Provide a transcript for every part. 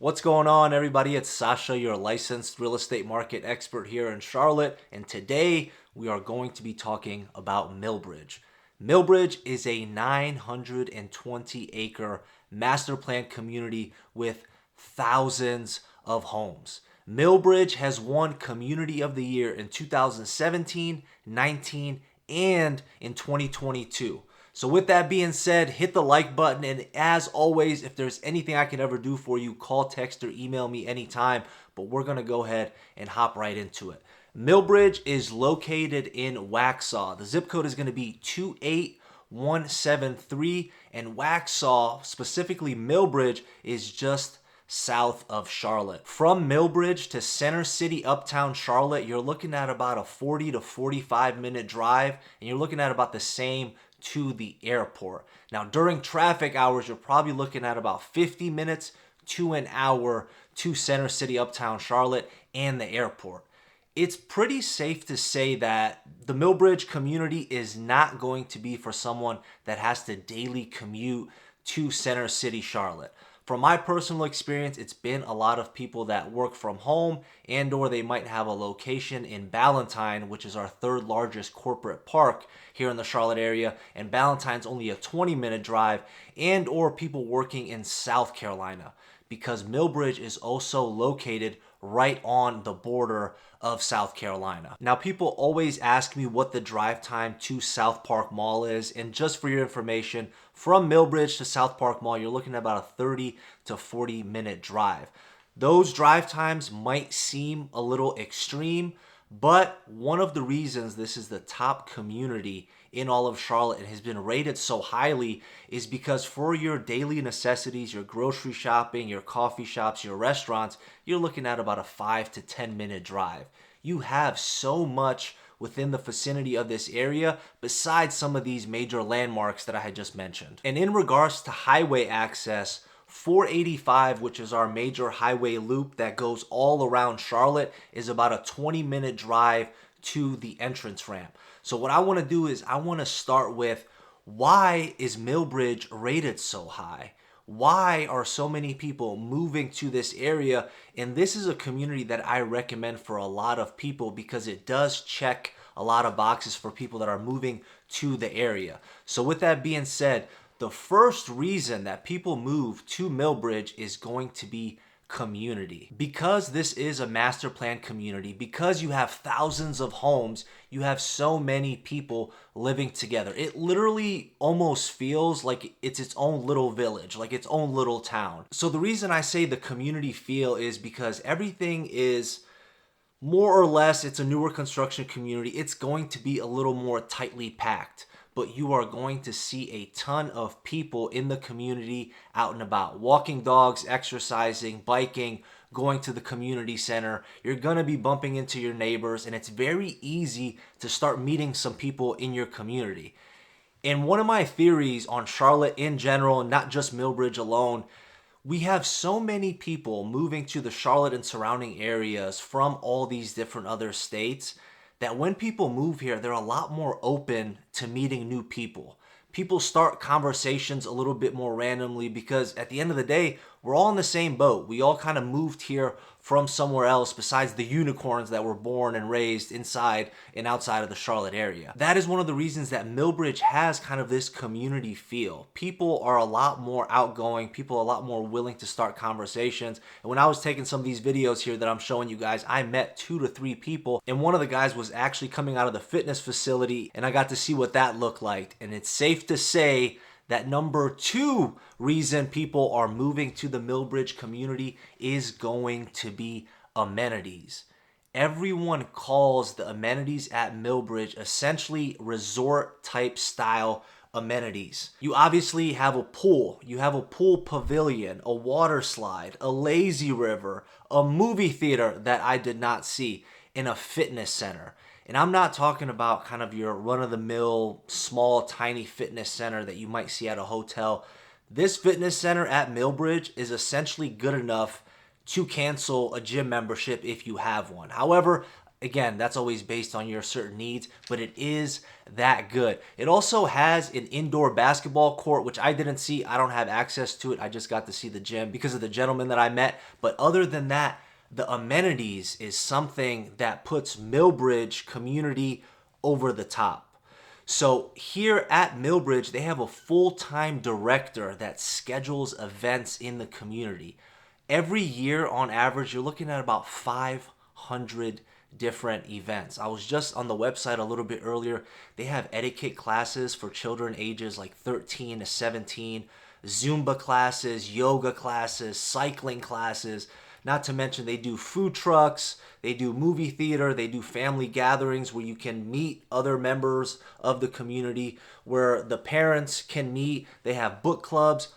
What's going on, everybody? It's Sasha, your licensed real estate market expert here in Charlotte, and today we are going to be talking about Milbridge. Milbridge is a 920-acre master plan community with thousands of homes. Milbridge has won Community of the Year in 2017, 19, and in 2022. So with that being said, hit the like button, and as always, if there's anything I can ever do for you, call, text, or email me anytime, but we're going to go ahead and hop right into it. Milbridge is located in Waxhaw. The zip code is going to be 28173, and Waxhaw, specifically Milbridge, is just south of Charlotte. From Milbridge to Center City, Uptown Charlotte, you're looking at about a 40 to 45 minute drive, and you're looking at about the same to the airport. Now, during traffic hours, you're probably looking at about 50 minutes to an hour to Center City, Uptown Charlotte, and the airport. It's pretty safe to say that the Milbridge community is not going to be for someone that has to daily commute to Center City, Charlotte. From my personal experience, it's been a lot of people that work from home and or they might have a location in Ballantyne, which is our third largest corporate park here in the Charlotte area, and Ballantyne's only a 20-minute drive, and or people working in South Carolina, because Milbridge is also located right on the border of South Carolina. Now, people always ask me what the drive time to South Park Mall is, and just for your information, from Milbridge to South Park Mall, you're looking at about a 30 to 40 minute drive. Those drive times might seem a little extreme, but one of the reasons this is the top community in all of Charlotte and has been rated so highly is because for your daily necessities, your grocery shopping, your coffee shops, your restaurants, you're looking at about a 5 to 10 minute drive. You have so much within the vicinity of this area besides some of these major landmarks that I had just mentioned. And in regards to highway access, 485, which is our major highway loop that goes all around Charlotte, is about a 20-minute drive to the entrance ramp. So what I want to do is I want to start with, why is Milbridge rated so high? Why are so many people moving to this area? And this is a community that I recommend for a lot of people because it does check a lot of boxes for people that are moving to the area. So with that being said, the first reason that people move to Milbridge is going to be community. Because this is a master plan community, because you have thousands of homes, you have so many people living together. It literally almost feels like it's its own little village, like its own little town. So the reason I say the community feel is because everything is more or less, it's a newer construction community. It's going to be a little more tightly packed, but you are going to see a ton of people in the community out and about, walking dogs, exercising, biking, going to the community center. You're going to be bumping into your neighbors, and it's very easy to start meeting some people in your community. And one of my theories on Charlotte in general, not just Milbridge alone, we have so many people moving to the Charlotte and surrounding areas from all these different other states that when people move here, they're a lot more open to meeting new people. People start conversations a little bit more randomly because at the end of the day, we're all in the same boat. We all kind of moved here from somewhere else besides the unicorns that were born and raised inside and outside of the Charlotte area. That is one of the reasons that Milbridge has kind of this community feel. People are a lot more outgoing. People are a lot more willing to start conversations. And when I was taking some of these videos here that I'm showing you guys, I met 2 to 3 people, and one of the guys was actually coming out of the fitness facility, and I got to see what that looked like. And it's safe to say that number 2 reason people are moving to the Milbridge community is going to be amenities. Everyone calls the amenities at Milbridge essentially resort type style amenities. You obviously have a pool, you have a pool pavilion, a water slide, a lazy river, a movie theater that I did not see, and a fitness center. And I'm not talking about kind of your run-of-the-mill, small, tiny fitness center that you might see at a hotel. This fitness center at Milbridge is essentially good enough to cancel a gym membership if you have one. However, Again, that's always based on your certain needs, but it is that good. It also has an indoor basketball court, which I didn't see. I don't have access to it. I just got to see the gym because of the gentleman that I met. But other than that, the amenities is something that puts Milbridge community over the top. So here at Milbridge, they have a full-time director that schedules events in the community. Every year, on average, you're looking at about 500 different events. I was just on the website a little bit earlier. They have etiquette classes for children ages like 13 to 17, Zumba classes, yoga classes, cycling classes. Not to mention they do food trucks, they do movie theater, they do family gatherings where you can meet other members of the community, where the parents can meet. They have book clubs,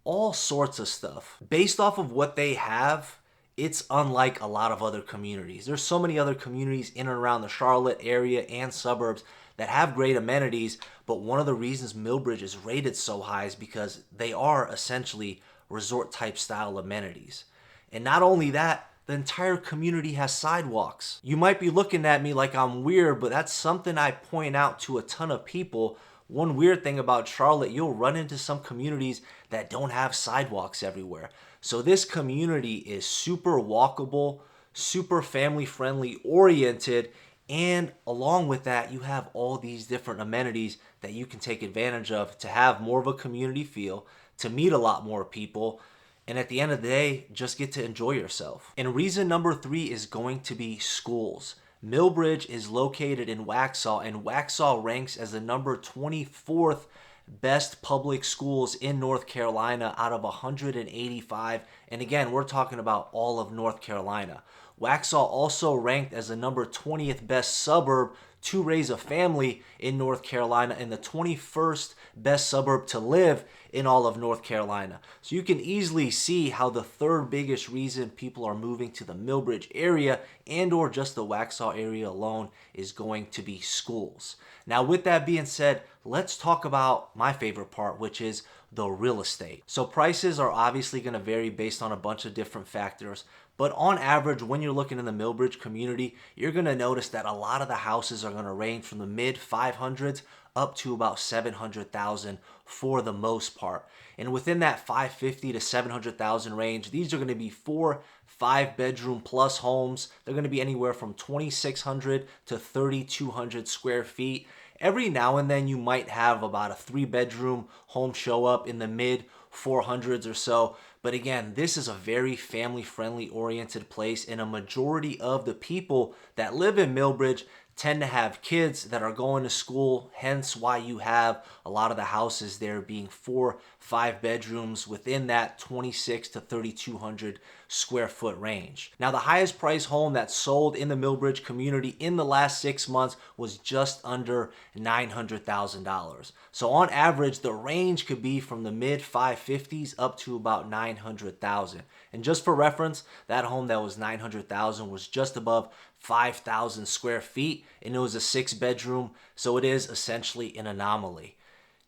all sorts of stuff. Based off of what they have, it's unlike a lot of other communities. There's so many other communities in and around the Charlotte area and suburbs that have great amenities, but one of the reasons Milbridge is rated so high is because they are essentially resort type style amenities. And not only that, the entire community has sidewalks. You might be looking at me like I'm weird, but that's something I point out to a ton of people. One weird thing about Charlotte, you'll run into some communities that don't have sidewalks everywhere. So this community is super walkable, super family friendly oriented, and along with that, you have all these different amenities that you can take advantage of to have more of a community feel, to meet a lot more people, and at the end of the day, just get to enjoy yourself. And reason number 3 is going to be schools. Milbridge is located in Waxhaw, and Waxhaw ranks as the number 24th best public schools in North Carolina out of 185. And again, we're talking about all of North Carolina. Waxhaw also ranked as the number 20th best suburb to raise a family in North Carolina and the 21st best suburb to live in all of North Carolina. So you can easily see how the third biggest reason people are moving to the Milbridge area and or just the Waxhaw area alone is going to be schools. Now with that being said, let's talk about my favorite part, which is the real estate. So prices are obviously going to vary based on a bunch of different factors, but on average, when you're looking in the Milbridge community, you're going to notice that a lot of the houses are going to range from the mid 500s up to about 700,000 for the most part. And within that 550 to 700,000 range, these are going to be 4, 5-bedroom plus homes. They're going to be anywhere from 2,600 to 3,200 square feet. Every now and then you might have about a 3-bedroom home show up in the mid 400s or so. But again, this is a very family-friendly oriented place, and a majority of the people that live in Milbridge tend to have kids that are going to school, hence why you have a lot of the houses there being 4, 5 bedrooms within that 26 to 3,200 square foot range. Now, the highest price home that sold in the Milbridge community in the last 6 months was just under $900,000. So on average, the range could be from the mid 550s up to about 900,000. And just for reference, that home that was 900,000 was just above 5,000 square feet, and it was a 6-bedroom, so it is essentially an anomaly.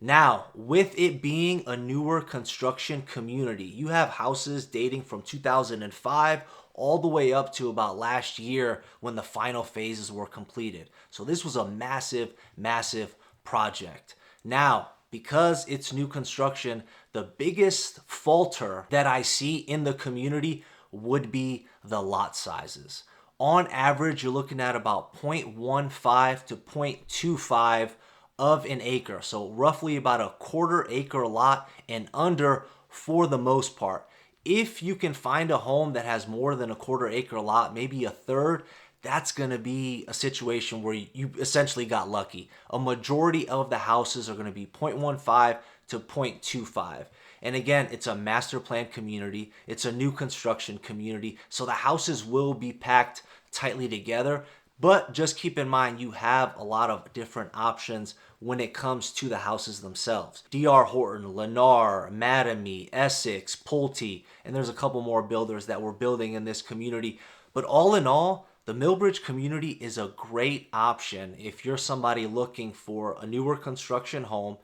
Now, with it being a newer construction community, you have houses dating from 2005 all the way up to about last year when the final phases were completed. So this was a massive, massive project. Now, because it's new construction, the biggest falter that I see in the community would be the lot sizes. On average, you're looking at about 0.15 to 0.25 of an acre. So roughly about a quarter-acre lot and under for the most part. If you can find a home that has more than a quarter-acre lot, maybe a third, that's going to be a situation where you essentially got lucky. A majority of the houses are going to be 0.15 to 0.25. And again, it's a master plan community. It's a new construction community. So the houses will be packed tightly together. But just keep in mind, you have a lot of different options when it comes to the houses themselves. D.R. Horton, Lennar, Mattamy, Essex, Pulte, and there's a couple more builders that we're building in this community. But all in all, the Milbridge community is a great option if you're somebody looking for a newer construction home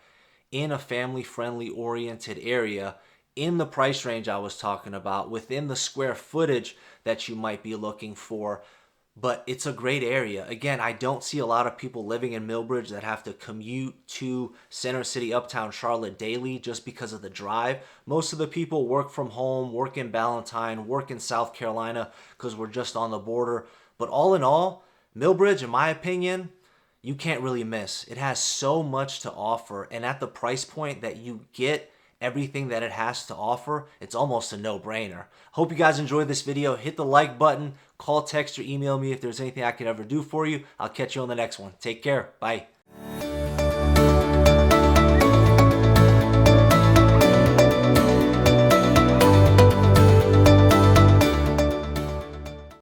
in a family-friendly oriented area in the price range I was talking about, within the square footage that you might be looking for. but it's a great area. Again, I don't see a lot of people living in Milbridge that have to commute to Center City, Uptown Charlotte daily just because of the drive. Most of the people work from home, work in Ballantyne, work in South Carolina because we're just on the border. But all in all, Milbridge, in my opinion, you can't really miss. It has so much to offer, and at the price point that you get everything that it has to offer, it's almost a no-brainer. Hope you guys enjoyed this video. Hit the like button, call, text, or email me if there's anything I could ever do for you. I'll catch you on the next one. Take care. Bye.